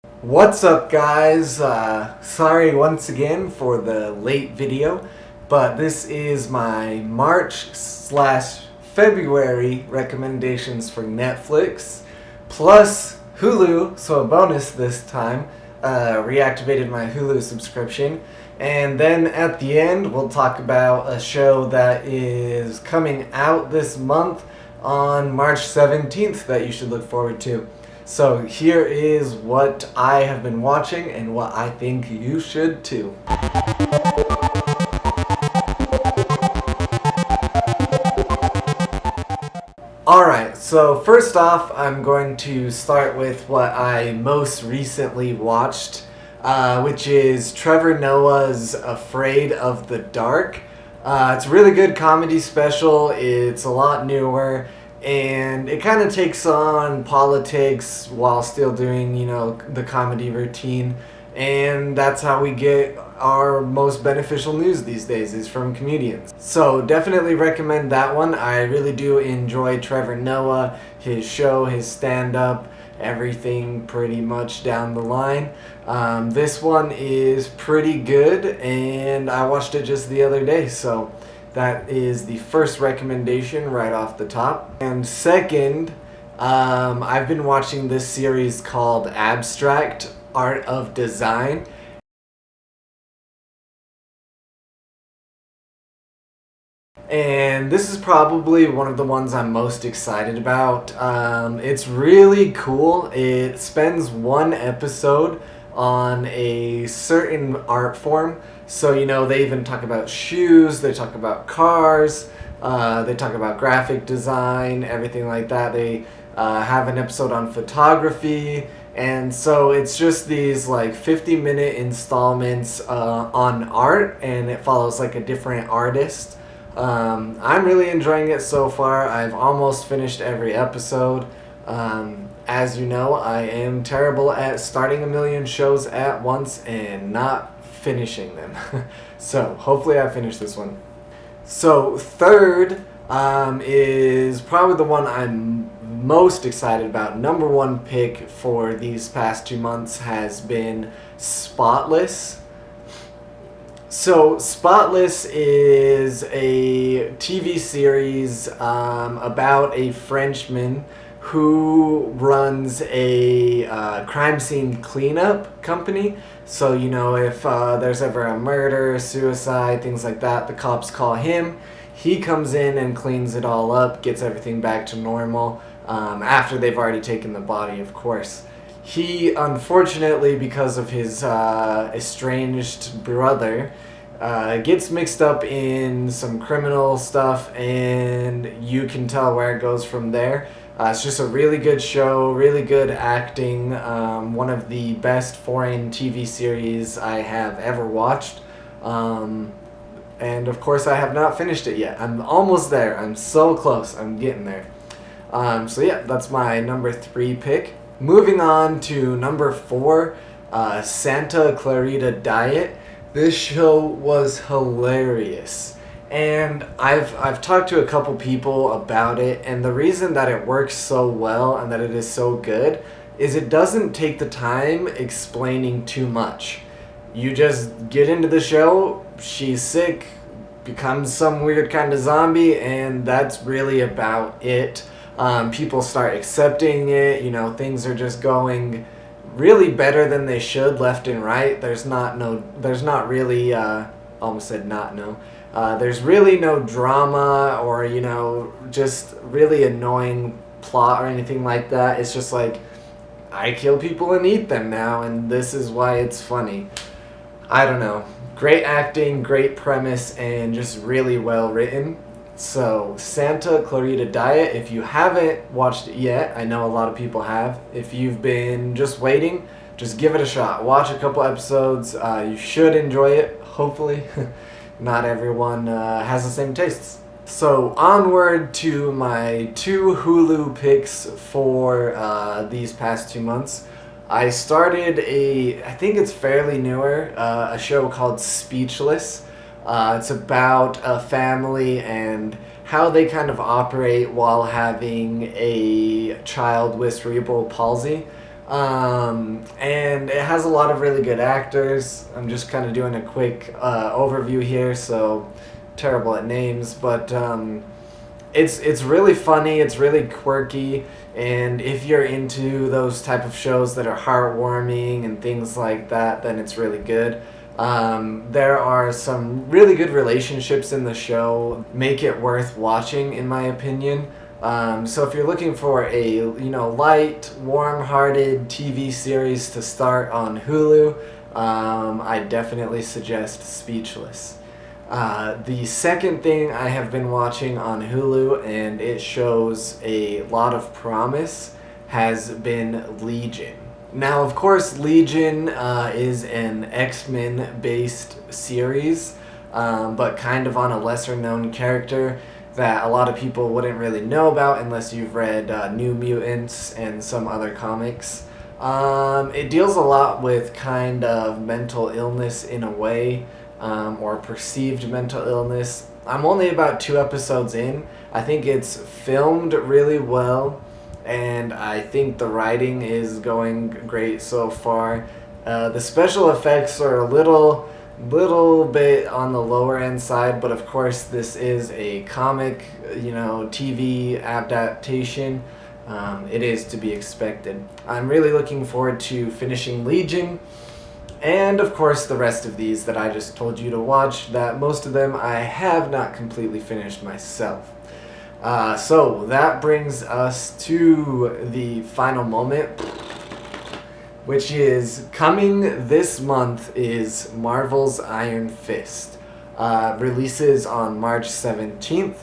What's up, guys? Sorry once again for the late video, but this is my March/February recommendations for Netflix plus Hulu, so a bonus this time. Reactivated my Hulu subscription. And then at the end, we'll talk about a show that is coming out this month on March 17th that you should look forward to. So here is what I have been watching and what I think you should too. Alright, so first off, I'm going to start with what I most recently watched, which is Trevor Noah's Afraid of the Dark. It's a really good comedy special. It's a lot newer, and it kind of takes on politics while still doing, the comedy routine. And that's how we get our most beneficial news these days, is from comedians. So definitely recommend that one. I really do enjoy Trevor Noah, his show, his stand-up, everything pretty much down the line. This one is pretty good, and I watched it just the other day, so that is the first recommendation right off the top. And second, I've been watching this series called Abstract Art of Design. And this is probably one of the ones I'm most excited about. It's really cool. It spends one episode on a certain art form. So, they even talk about shoes, they talk about cars, they talk about graphic design, everything like that. They have an episode on photography. And so it's just these 50-minute installments on art, and it follows a different artist. I'm really enjoying it so far. I've almost finished every episode. As you know, I am terrible at starting a million shows at once and not finishing them. So hopefully I finish this one. So third is probably the one I'm most excited about. Number one pick for these past 2 months has been Spotless. So Spotless is a TV series about a Frenchman who runs a crime scene cleanup company. So, if there's ever a murder, suicide, things like that, the cops call him. He comes in and cleans it all up, gets everything back to normal, after they've already taken the body, of course. He, unfortunately, because of his estranged brother, gets mixed up in some criminal stuff, and you can tell where it goes from there. It's just a really good show, really good acting, one of the best foreign TV series I have ever watched. And of course I have not finished it yet. I'm almost there. I'm so close. I'm getting there. So yeah, that's my number 3 pick. Moving on to number 4, Santa Clarita Diet. This show was hilarious. And I've talked to a couple people about it, and the reason that it works so well and that it is so good is it doesn't take the time explaining too much. You just get into the show, she's sick, becomes some weird kind of zombie, and that's really about it. People start accepting it, things are just going really better than they should, left and right. There's really no drama or, just really annoying plot or anything like that. It's just I kill people and eat them now, and this is why it's funny. I don't know. Great acting, great premise, and just really well written. So, Santa Clarita Diet, if you haven't watched it yet, I know a lot of people have. If you've been just waiting, just give it a shot. Watch a couple episodes. You should enjoy it, hopefully. Not everyone has the same tastes. So onward to my 2 Hulu picks for these past 2 months. I started I think it's fairly newer, a show called Speechless. It's about a family and how they kind of operate while having a child with cerebral palsy. And it has a lot of really good actors. I'm just kind of doing a quick overview here, so terrible at names, but it's really funny, it's really quirky, and if you're into those type of shows that are heartwarming and things like that, then it's really good. There are some really good relationships in the show, make it worth watching, in my opinion. So if you're looking for a light, warm-hearted TV series to start on Hulu, I definitely suggest Speechless. The second thing I have been watching on Hulu, and it shows a lot of promise, has been Legion. Now, of course, Legion is an X-Men based series, but kind of on a lesser known character that a lot of people wouldn't really know about unless you've read New Mutants and some other comics. It deals a lot with kind of mental illness in a way, or perceived mental illness. I'm only about 2 episodes in. I think it's filmed really well, and I think the writing is going great so far. The special effects are a little bit on the lower end side, but of course this is a comic, TV adaptation. It is to be expected. I'm really looking forward to finishing Legion, and of course the rest of these that I just told you to watch, that most of them I have not completely finished myself. So that brings us to the final moment, which is coming this month, is Marvel's Iron Fist. Releases on March 17th.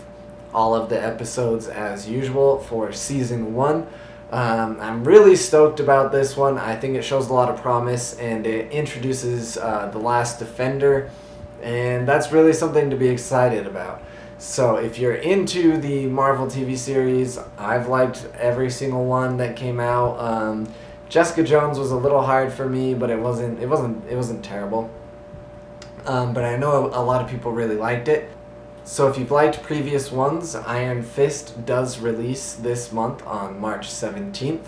All of the episodes as usual for season 1. I'm really stoked about this one. I think it shows a lot of promise, and it introduces The Last Defender, and that's really something to be excited about. So if you're into the Marvel TV series, I've liked every single one that came out. Jessica Jones was a little hard for me, but it wasn't terrible. But I know a lot of people really liked it. So if you've liked previous ones, Iron Fist does release this month on March 17th.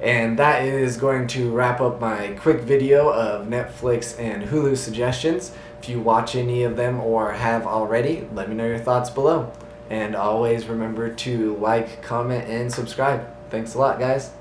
And that is going to wrap up my quick video of Netflix and Hulu suggestions. If you watch any of them or have already, let me know your thoughts below. And always remember to like, comment, and subscribe. Thanks a lot, guys.